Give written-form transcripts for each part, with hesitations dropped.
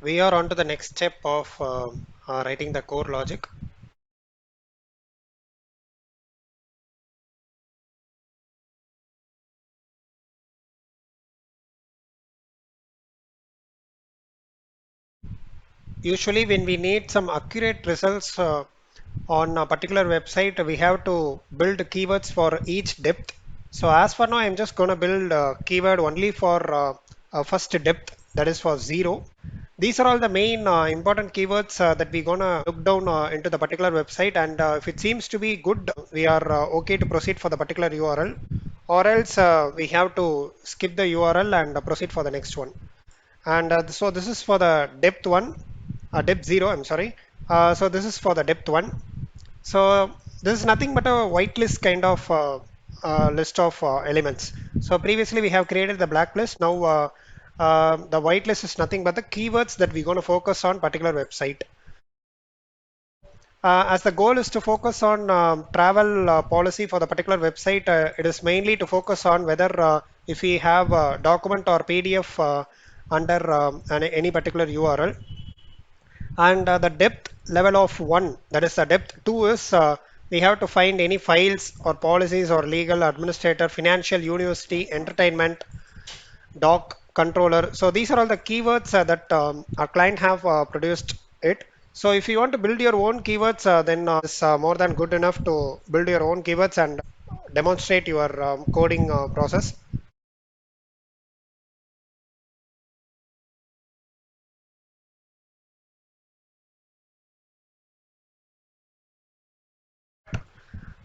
We are on to the next step of writing the core logic. Usually, when we need some accurate results on a particular website, we have to build keywords for each depth. So, as for now, I'm just going to build a keyword only for first depth, that is for 0. These are all the main important keywords that we're going to look down into the particular website. And if it seems to be good, we are okay to proceed for the particular URL. Or else we have to skip the URL and proceed for the next one. And so this is for the depth one, depth 0, I'm sorry. So this is for the depth 1. So this is nothing but a whitelist kind of list of elements. So previously we have created the blacklist. Now the whitelist is nothing but the keywords that we're going to focus on particular website. As the goal is to focus on travel policy for the particular website, it is mainly to focus on whether if we have a document or PDF under any particular URL. And the depth level of 1, that is the depth 2 is we have to find any files or policies or legal, administrator, financial, university, entertainment, doc, controller. So these are all the keywords that our client have produced it. So if you want to build your own keywords, then it's more than good enough to build your own keywords and demonstrate your coding process.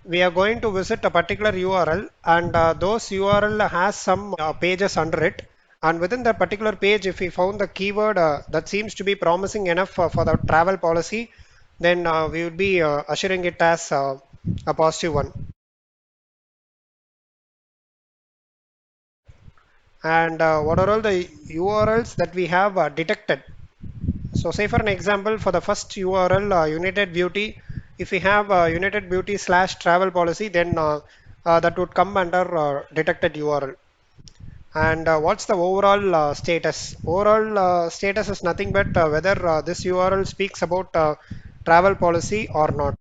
We are going to visit a particular URL, and those URL has some pages under it. And within that particular page, if we found the keyword that seems to be promising enough for the travel policy, then we would be assuring it as a positive one. And what are all the URLs that we have detected? So say for an example, for the first URL, United Beauty, if we have United Beauty slash travel policy, then that would come under detected URL. And what's the overall status? Overall status is nothing but whether this URL speaks about travel policy or not.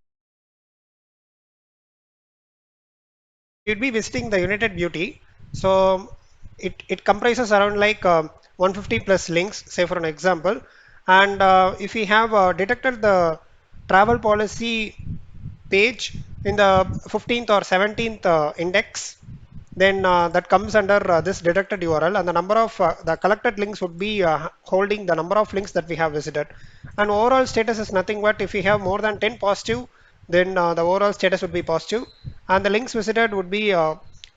You'd be visiting the United Beauty. So it comprises around like 150 plus links, say for an example. And if we have detected the travel policy page in the 15th or 17th index, then that comes under this detected URL, and the number of the collected links would be holding the number of links that we have visited. And overall status is nothing but if we have more than 10 positive, then the overall status would be positive, and the links visited would be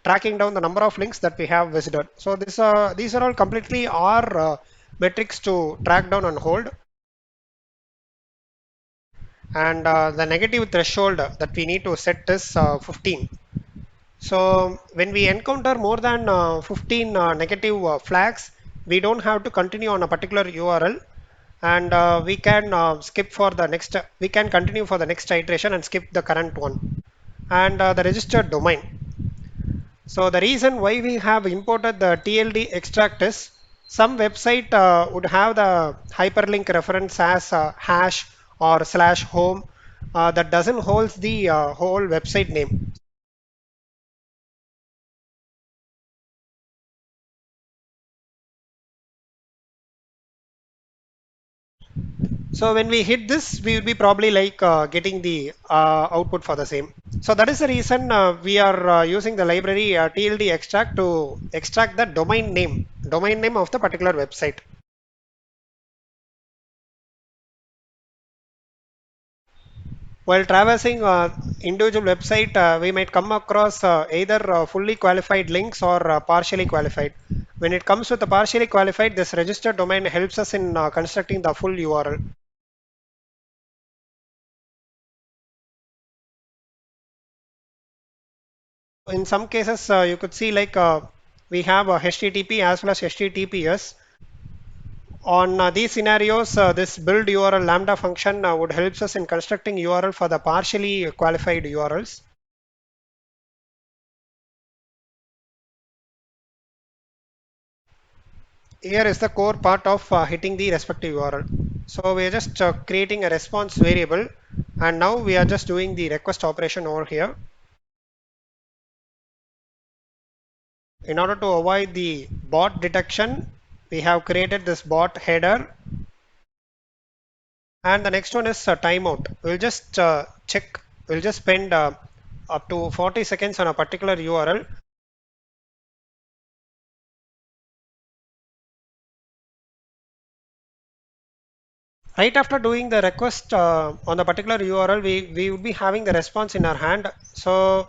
tracking down the number of links that we have visited. So these are all completely our metrics to track down and hold. And the negative threshold that we need to set is 15. So when we encounter more than 15 negative flags, we don't have to continue on a particular URL, and we can skip for the next, we can continue for the next iteration and skip the current one. And the registered domain. So the reason why we have imported the TLD extract is some website would have the hyperlink reference as hash or slash home that doesn't hold the whole website name. So when we hit this, we will be probably like getting the output for the same. So that is the reason we are using the library TLD extract to extract the domain name of the particular website. While traversing individual website, we might come across either fully qualified links or partially qualified. When it comes to the partially qualified, this registered domain helps us in constructing the full URL. In some cases, you could see like we have HTTP as well as HTTPS. On these scenarios, this build URL lambda function would help us in constructing URL for the partially qualified URLs. here is the core part of hitting the respective URL. So we are just creating a response variable, and now we are just doing the request operation over here. In order to avoid the bot detection, we have created this bot header, and the next one is timeout. We'll just check, we'll just spend up to 40 seconds on a particular URL. Right after doing the request on the particular URL, we would be having the response in our hand. So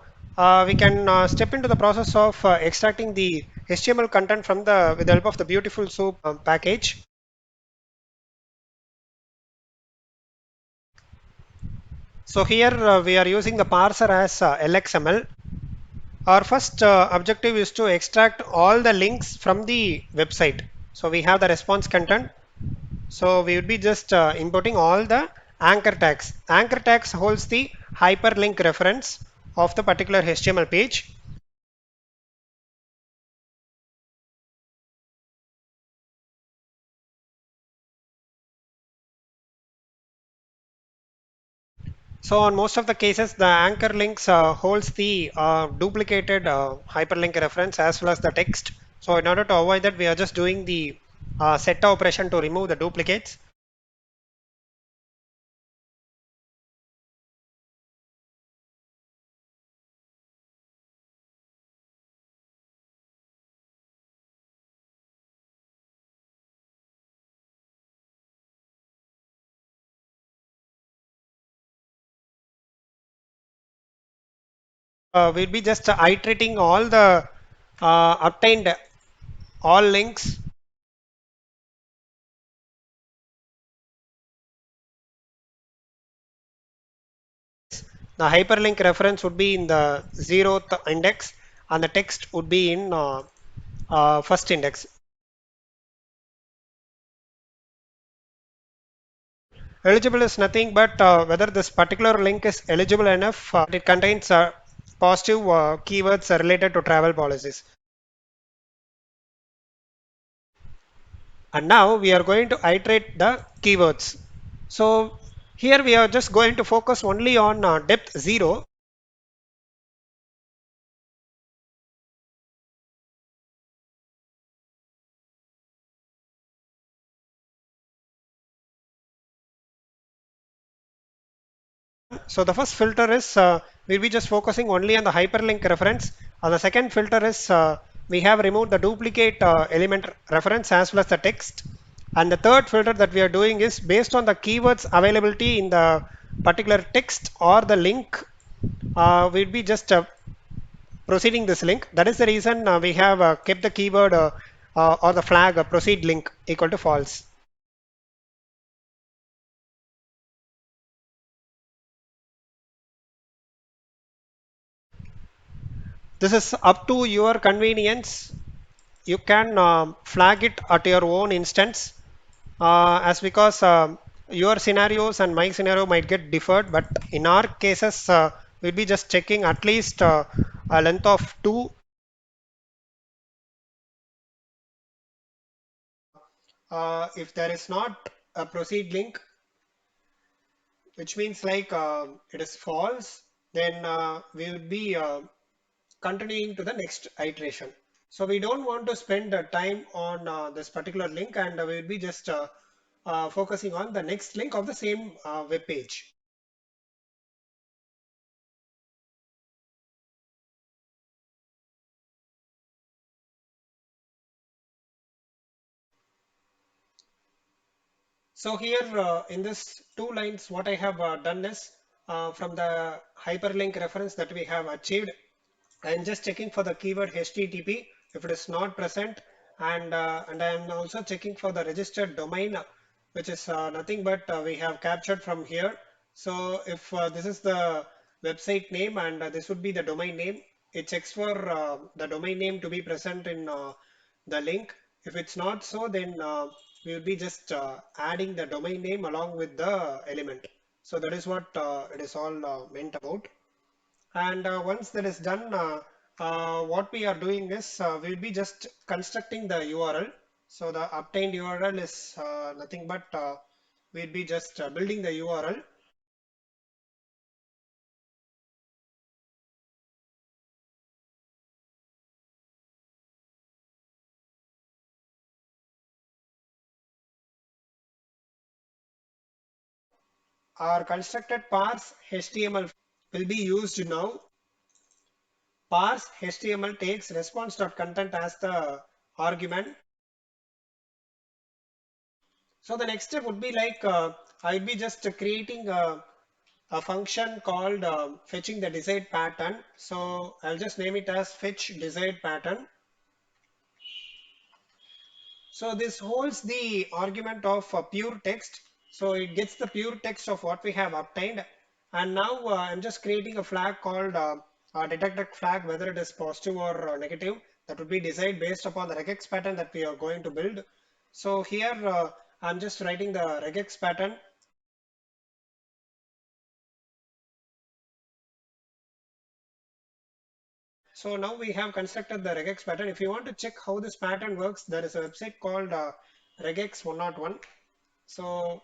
we can step into the process of extracting the HTML content from the with the help of the beautiful soup package. So here we are using the parser as LXML. Our first objective is to extract all the links from the website. So we have the response content. So we would be just importing all the anchor tags. Anchor tags holds the hyperlink reference of the particular HTML page. So on most of the cases, the anchor links holds the duplicated hyperlink reference as well as the text. So in order to avoid that, we are just doing the set operation to remove the duplicates. We'll be just iterating all the obtained all links. The hyperlink reference would be in the 0th index, and the text would be in first index. Eligible is nothing but whether this particular link is eligible enough. It contains positive keywords related to travel policies. And now we are going to iterate the keywords. So here we are just going to focus only on depth 0. So the first filter is we'll be just focusing only on the hyperlink reference. The second filter is we have removed the duplicate element reference as well as the text. And the third filter that we are doing is based on the keywords availability in the particular text or the link. We'll be just proceeding this link. That is the reason we have kept the keyword or the flag proceed link equal to false. This is up to your convenience. You can flag it at your own instance as because your scenarios and my scenario might get differed, but in our cases we'll be just checking at least a length of 2. If there is not a proceed link, which means like it is false, then we would be continuing to the next iteration. So we don't want to spend time on this particular link, and we will be just focusing on the next link of the same web page. So here in this 2 lines, what I have done is from the hyperlink reference that we have achieved, I am just checking for the keyword HTTP if it is not present, and I am also checking for the registered domain, which is nothing but we have captured from here. So if this is the website name and this would be the domain name, it checks for the domain name to be present in the link. If it's not so, then we will be just adding the domain name along with the element. So that is what it is all meant about. And once that is done, what we are doing is we'll be just constructing the URL. So the obtained URL is nothing but we'll be just building the URL. Our constructed parse HTML will be used now. Parse HTML takes response.content as the argument. So the next step would be like I will be just creating a function called fetching the desired pattern. So I'll just name it as fetch desired pattern. So this holds the argument of pure text. So it gets the pure text of what we have obtained. And now I'm just creating a flag called detected flag, whether it is positive or negative. That would be decided based upon the regex pattern that we are going to build. So here I'm just writing the regex pattern. So now we have constructed the regex pattern. If you want to check how this pattern works, there is a website called regex 101. So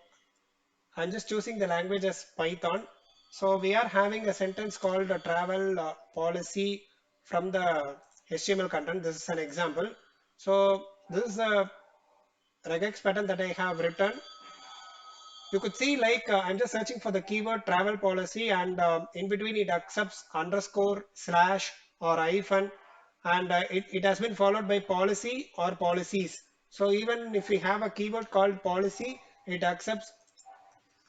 I'm just choosing the language as Python. So we are having a sentence called a travel policy from the HTML content. This is an example. So this is a regex pattern that I have written. You could see like I'm just searching for the keyword travel policy, and in between it accepts underscore slash or hyphen, and it has been followed by policy or policies. So even if we have a keyword called policy, it accepts.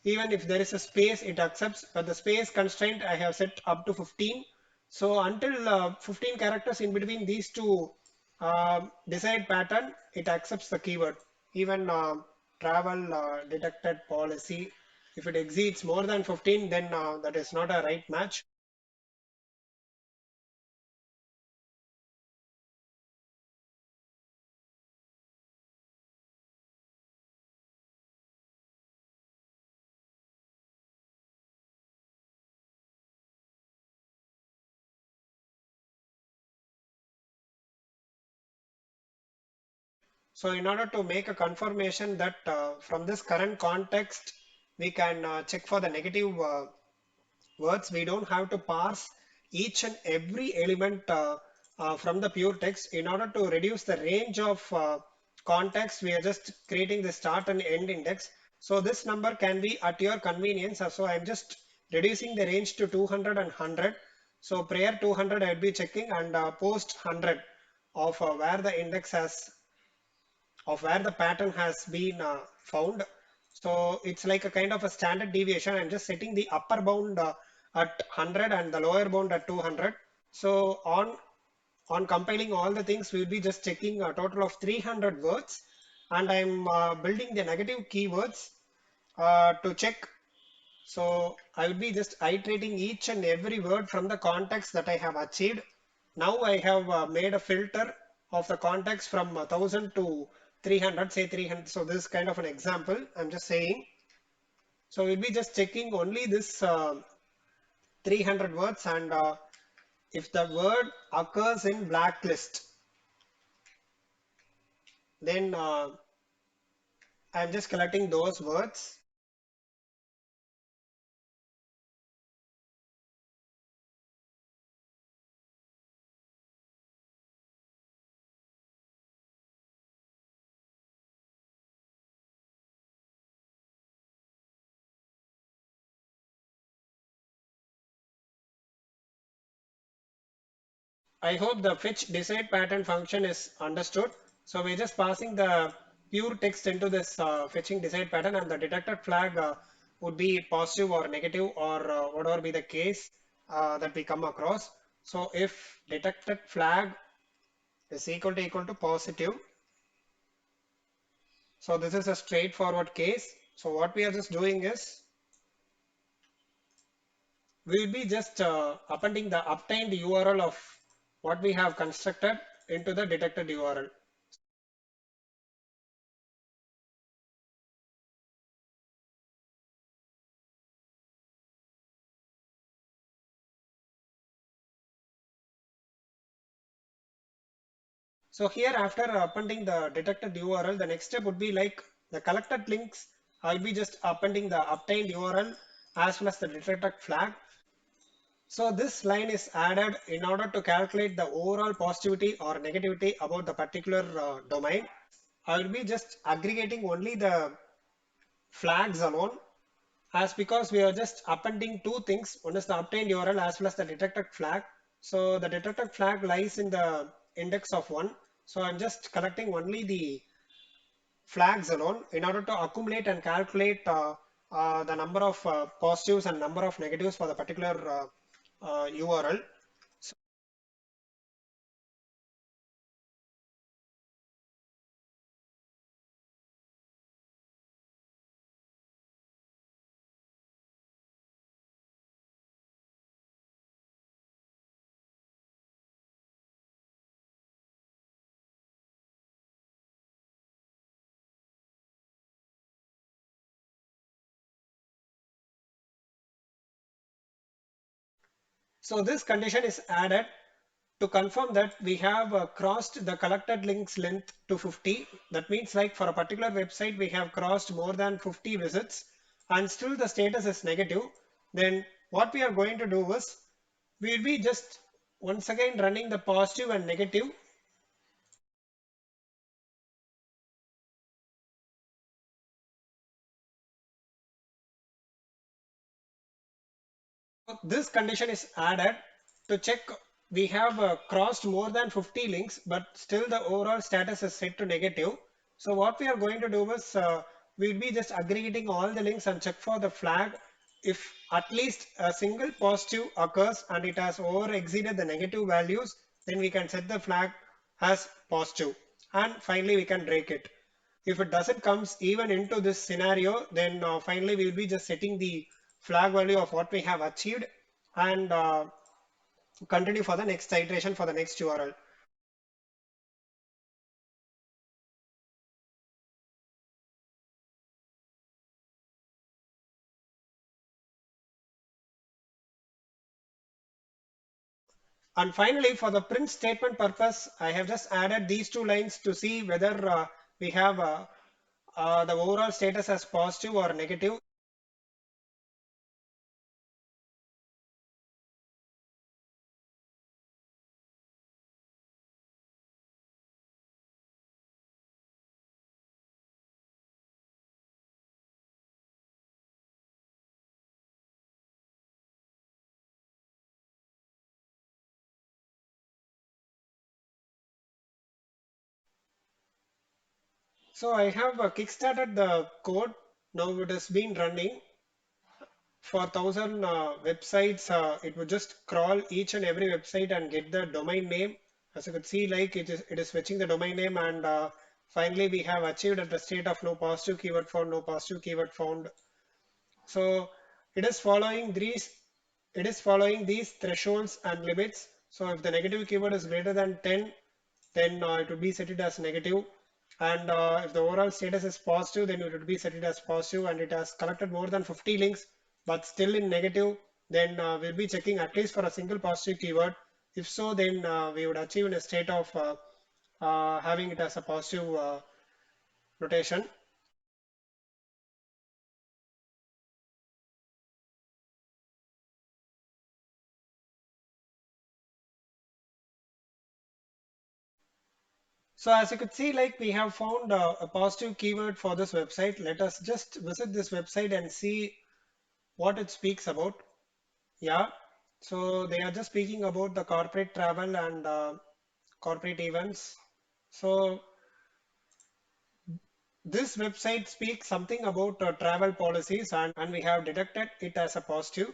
Even if there is a space, it accepts, but the space constraint I have set up to 15. So until 15 characters in between these two desired pattern, it accepts the keyword. Even travel detected policy, if it exceeds more than 15, then that is not a right match. So in order to make a confirmation that from this current context, we can check for the negative words. We don't have to parse each and every element from the pure text. In order to reduce the range of context, we are just creating the start and end index. So this number can be at your convenience. So I'm just reducing the range to 200 and 100. So prior 200 I'll be checking, and post 100 of where the index has of where the pattern has been found. So it's like a kind of a standard deviation. I'm just setting the upper bound at 100 and the lower bound at 200. So on compiling all the things, we'll be just checking a total of 300 words, and I'm building the negative keywords to check. So I will be just iterating each and every word from the context that I have achieved. Now I have made a filter of the context from 1000 to 300, say 300. So this is kind of an example I'm just saying. So we'll be just checking only this 300 words, and if the word occurs in blacklist, then I'm just collecting those words. I hope the fetch decide pattern function is understood. So we're just passing the pure text into this fetching decide pattern, and the detected flag would be positive or negative, or whatever be the case that we come across. So if detected flag is equal to positive, so this is a straightforward case. So what we are just doing is we will be just appending the obtained URL of what we have constructed into the detected URL. So here after appending the detected URL, the next step would be like the collected links. I'll be just appending the obtained URL as well as the detected flag. So this line is added in order to calculate the overall positivity or negativity about the particular domain. I will be just aggregating only the flags alone, as because we are just appending two things. One is the obtained URL as well as the detected flag. So the detected flag lies in the index of 1. So I'm just collecting only the flags alone in order to accumulate and calculate the number of positives and number of negatives for the particular URL. So this condition is added to confirm that we have crossed the collected links length to 50. That means like for a particular website, we have crossed more than 50 visits and still the status is negative. Then what we are going to do is we'll be just once again running the positive and negative. This condition is added to check we have crossed more than 50 links, but still the overall status is set to negative. So what we are going to do is we'll be just aggregating all the links and check for the flag. If at least a single positive occurs and it has over exceeded the negative values, then we can set the flag as positive. And finally, we can break it. If it doesn't comes even into this scenario, then finally we'll be just setting the flag value of what we have achieved and continue for the next iteration for the next URL. And finally, for the print statement purpose, I have just added these two lines to see whether we have the overall status as positive or negative. So I have kickstarted the code. Now it has been running for 1000 websites. It would just crawl each and every website and get the domain name. As you could see, like it is fetching the domain name, and finally we have achieved at the state of no positive keyword found, no positive keyword found. So it is following these thresholds and limits. So if the negative keyword is greater than 10, then it would be set it as negative. And if the overall status is positive, then it would be set it as positive, and it has collected more than 50 links, but still in negative, then we'll be checking at least for a single positive keyword. If so, then we would achieve in a state of having it as a positive notation. So as you could see, like we have found a positive keyword for this website. Let us just visit this website and see what it speaks about. Yeah. So they are just speaking about the corporate travel and corporate events. So this website speaks something about travel policies, and we have detected it as a positive.